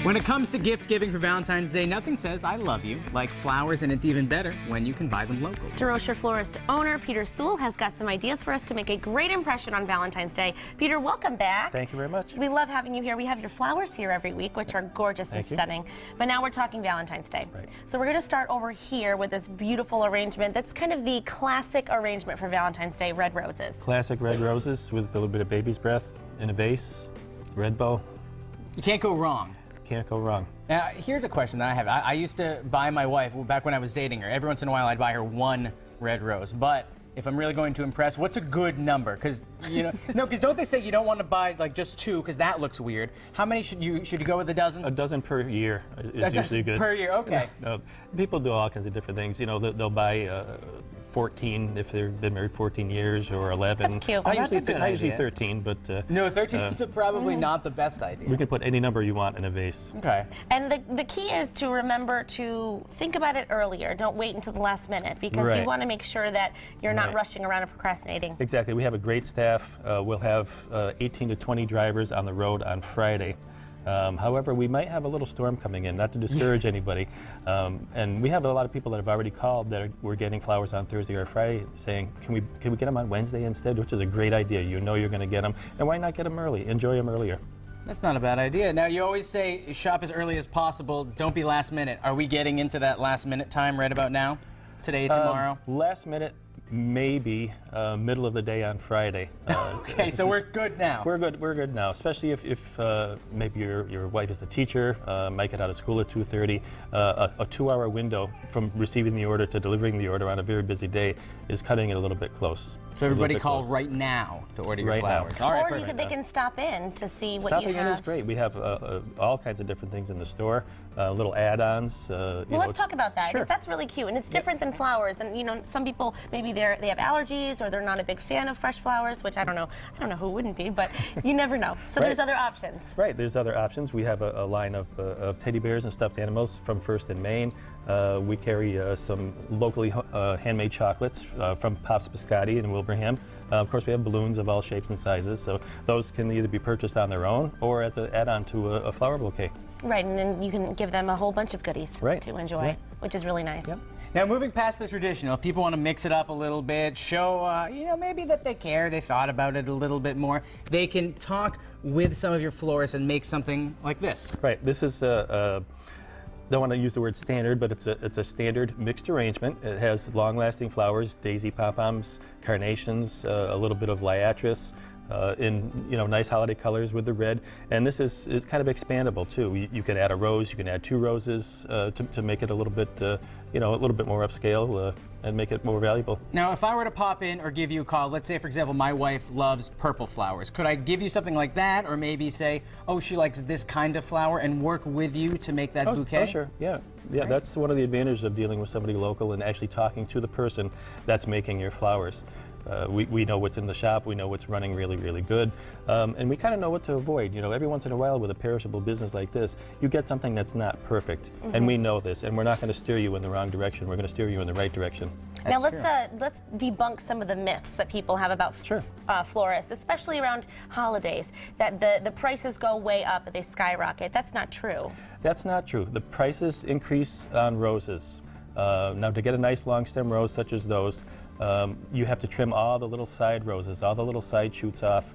When it comes to gift giving for Valentine's Day, nothing says I love you like flowers, and it's even better when you can buy them local. DeRocher Florist owner Peter Sewell has got some ideas for us to make a great impression on Valentine's Day. Peter, welcome back. Thank you very much. We love having you here. We have your flowers here every week, which are gorgeous and stunning. But now we're talking Valentine's Day. Right. So we're going to start over here with this beautiful arrangement. That's kind of the classic arrangement for Valentine's Day, red roses. Classic red roses with a little bit of baby's breath in a vase, red bow. You can't go wrong. Can't go wrong. Now, here's a question that I have. I used to buy my wife, back when I was dating her, every once in a while I'd buy her one red rose. But if I'm really going to impress, what's a good number? Because, you know, no, because don't they say you don't want to buy like just two because that looks weird? How many should you go with a dozen? A dozen per year is usually good. Per year, okay. No, people do all kinds of different things. You know, they'll buy 14 if they've been married 14 years, or 11. That's cute. Oh, that's a good I usually idea. 13, but No, 13 is probably not the best idea. we can put any number you want in a vase. Okay. And the key is to remember to think about it earlier. Don't wait until the last minute, because you Right. want to make sure that you're not Right. rushing around and procrastinating. Exactly. We have a great staff. We'll have 18 to 20 drivers on the road on Friday. However, we might have a little storm coming in, not to discourage anybody. And we have a lot of people that have already called that we're getting flowers on Thursday or Friday saying, can we get them on Wednesday instead, which is a great idea. You know you're going to get them. And why not get them early? Enjoy them earlier. That's not a bad idea. Now, you always say shop as early as possible. Don't be last minute. Are we getting into that last minute time right about now? Today, tomorrow? Last minute, maybe middle of the day on Friday. Okay, so we're good now. We're good. We're good now. Especially if maybe your wife is a teacher, might get out of school at 2:30. A 2-hour window from receiving the order to delivering the order on a very busy day is cutting it a little bit close. So everybody call right now to order your Right now. flowers. All right, Or perfect. they can stop in to see what Stopping you have. in is great. We have all kinds of different things in the store, little add-ons. Well, let's talk about that. Sure. Because that's really cute, and it's different than flowers. And you know, some people maybe they have allergies, or they're not a big fan of fresh flowers, which I don't know who wouldn't be, but you never know. So Right. there's other options. Right, there's other options. We have a line of teddy bears and stuffed animals from First and Main. We carry some locally handmade chocolates from Pops Biscotti in Wilbraham. Of course, we have balloons of all shapes and sizes, so those can either be purchased on their own or as an add-on to a flower bouquet. Right, and then you can give them a whole bunch of goodies Right. to enjoy, Right. which is really nice. Yep. Now, moving past the traditional, if people want to mix it up a little bit, show, maybe that they care, they thought about it a little bit more, they can talk with some of your florists and make something like this. Right, this is don't want to use the word standard, but it's a standard mixed arrangement. It has long-lasting flowers, daisy pom-poms, carnations, a little bit of liatris, in nice holiday colors with the red. And this is kind of expandable too. You can add a rose, you can add 2 roses to make it a little bit a little bit more upscale and make it more valuable. Now, if I were to pop in or give you a call, let's say, for example, my wife loves purple flowers. Could I give you something like that, or maybe say, oh, she likes this kind of flower, and work with you to make that bouquet? Oh, sure, yeah. Yeah, that's one of the advantages of dealing with somebody local and actually talking to the person that's making your flowers. We know what's in the shop, we know what's running really, really good, and we kind of know what to avoid. You know, every once in a while with a perishable business like this, you get something that's not perfect, and we know this, and we're not going to steer you in the wrong direction. We're going to steer you in the right direction. Now That's let's debunk some of the myths that people have about florists, especially around holidays, that the prices go way up, that they skyrocket. That's not true. That's not true. The prices increase on roses. Now, to get a nice long stem rose such as those, you have to trim all the little side roses, all the little side shoots off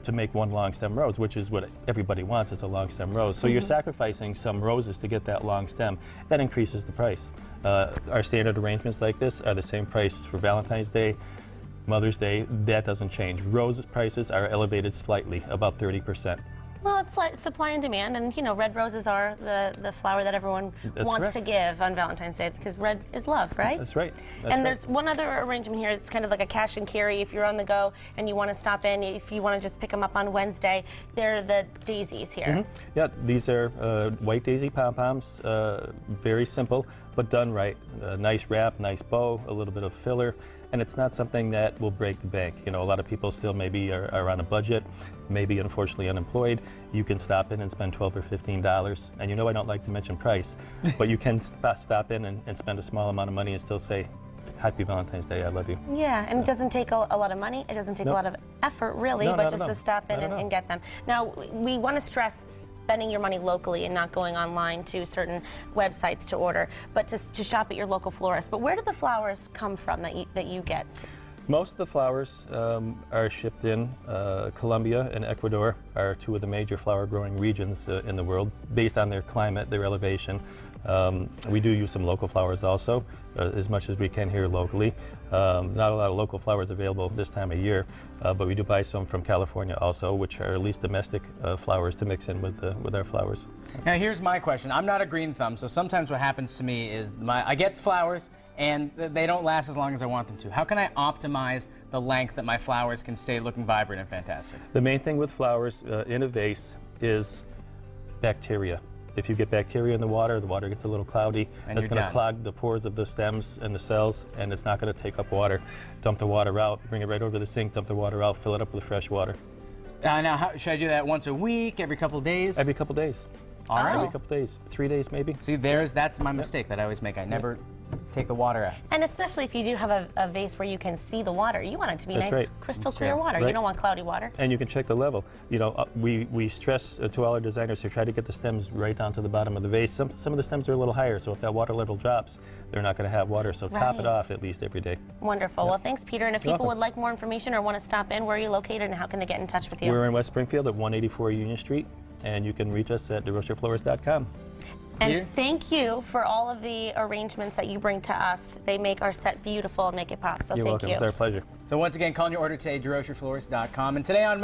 to make one long stem rose, which is what everybody wants, is a long stem rose. So you're sacrificing some roses to get that long stem. That increases the price. Our standard arrangements like this are the same price for Valentine's Day, Mother's Day. That doesn't change. Rose prices are elevated slightly, about 30%. Well, it's like supply and demand, and red roses are the flower that everyone wants to give on Valentine's Day, because red is love, right? That's right. There's one other arrangement here. It's kind of like a cash and carry. If you're on the go and you want to stop in, if you want to just pick them up on Wednesday, they're the daisies here. Yeah, these are white daisy pom-poms, very simple, but done right. A nice wrap, nice bow, a little bit of filler, and it's not something that will break the bank. You know, a lot of people still maybe are on a budget, maybe unfortunately unemployed. You can stop in and spend $12 or $15, and you know I don't like to mention price, but you can stop in and spend a small amount of money and still say, Happy Valentine's Day, I love you. Yeah, and it doesn't take a lot of money. It doesn't take a lot of effort, really, but just to stop in and get them. Now, we want to stress spending your money locally and not going online to certain websites to order, but to shop at your local florist. But where do the flowers come from that you get? Most of the flowers are shipped in. Colombia and Ecuador are two of the major flower growing regions in the world based on their climate, their elevation. We do use some local flowers also, as much as we can here locally. Not a lot of local flowers available this time of year, but we do buy some from California also, which are at least domestic flowers to mix in with our flowers. Now here's my question. I'm not a green thumb, so sometimes what happens to me is I get flowers and they don't last as long as I want them to. How can I optimize the length that my flowers can stay looking vibrant and fantastic? The main thing with flowers in a vase is bacteria. If you get bacteria in the water gets a little cloudy, and that's going to done. clog the pores of the stems and the cells, and it's not going to take up water. Dump the water out, bring it right over the sink, dump the water out, fill it up with fresh water. Now, should I do that once a week, every couple days? Every couple days. All right. Every couple days. 3 days maybe. See, that's my mistake that I always make. I never take the water out. And especially if you do have a vase where you can see the water, you want it to be That's nice, right. crystal That's clear true. water. Right. You don't want cloudy water. And you can check the level. You know, we stress to all our designers to try to get the stems right down to the bottom of the vase. Some of the stems are a little higher, so if that water level drops, they're not going to have water. So top it Right. off at least every day. Wonderful. Well, thanks, Peter. And if You're people welcome. would like more information or want to stop in, where are you located and how can they get in touch with you? We're in West Springfield at 184 Union Street, and you can reach us at DeRocherFlorist.com. And Peter? thank you for all of the arrangements that you bring to us. They make our set beautiful and make it pop. So You're thank welcome. you. It's our pleasure. So once again, call in your order today, DeRocherFlorist.com. And today on